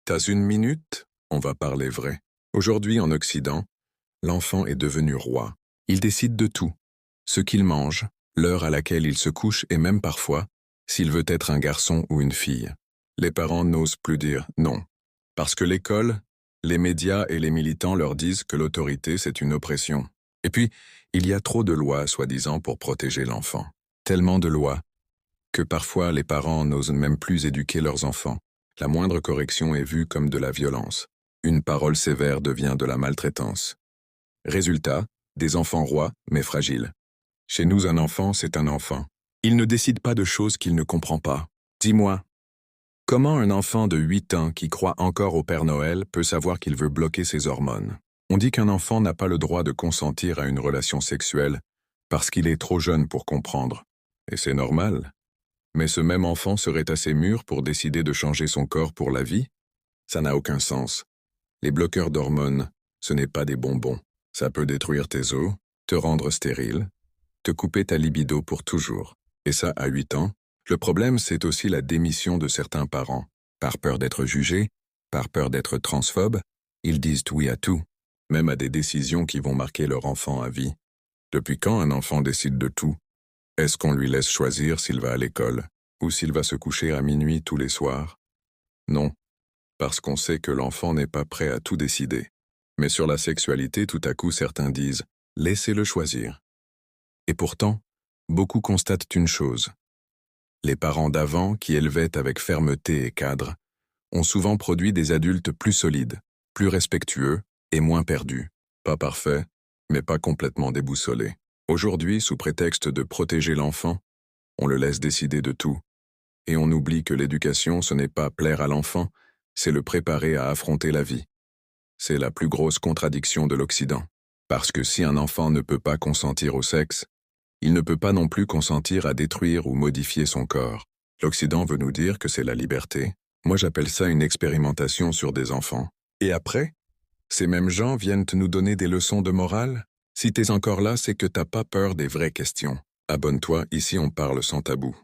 T'as une minute? On va parler vrai. Aujourd'hui, en Occident, l'enfant est devenu roi. Il décide de tout. Ce qu'il mange, l'heure à laquelle il se couche et même parfois, s'il veut être un garçon ou une fille. Les parents n'osent plus dire non. Parce que l'école, les médias et les militants leur disent que l'autorité, c'est une oppression. Et puis, il y a trop de lois, soi-disant, pour protéger l'enfant. Tellement de lois que parfois les parents n'osent même plus éduquer leurs enfants. La moindre correction est vue comme de la violence. Une parole sévère devient de la maltraitance. Résultat, des enfants rois, mais fragiles. Chez nous, un enfant, c'est un enfant. Il ne décide pas de choses qu'il ne comprend pas. Dis-moi, comment un enfant de 8 ans qui croit encore au Père Noël peut savoir qu'il veut bloquer ses hormones? On dit qu'un enfant n'a pas le droit de consentir à une relation sexuelle parce qu'il est trop jeune pour comprendre. Et c'est normal. Mais ce même enfant serait assez mûr pour décider de changer son corps pour la vie? Ça n'a aucun sens. Les bloqueurs d'hormones, ce n'est pas des bonbons. Ça peut détruire tes os, te rendre stérile, te couper ta libido pour toujours. Et ça, à 8 ans. Le problème, c'est aussi la démission de certains parents. Par peur d'être jugés, par peur d'être transphobes, ils disent oui à tout, même à des décisions qui vont marquer leur enfant à vie. Depuis quand un enfant décide de tout? Est-ce qu'on lui laisse choisir s'il va à l'école, ou s'il va se coucher à minuit tous les soirs? Non, parce qu'on sait que l'enfant n'est pas prêt à tout décider. Mais sur la sexualité, tout à coup, certains disent « laissez-le choisir ». Et pourtant, beaucoup constatent une chose. Les parents d'avant, qui élevaient avec fermeté et cadre, ont souvent produit des adultes plus solides, plus respectueux et moins perdus. Pas parfaits, mais pas complètement déboussolés. Aujourd'hui, sous prétexte de protéger l'enfant, on le laisse décider de tout. Et on oublie que l'éducation, ce n'est pas plaire à l'enfant, c'est le préparer à affronter la vie. C'est la plus grosse contradiction de l'Occident. Parce que si un enfant ne peut pas consentir au sexe, il ne peut pas non plus consentir à détruire ou modifier son corps. L'Occident veut nous dire que c'est la liberté. Moi, j'appelle ça une expérimentation sur des enfants. Et après, ces mêmes gens viennent nous donner des leçons de morale? Si t'es encore là, c'est que t'as pas peur des vraies questions. Abonne-toi, ici on parle sans tabou.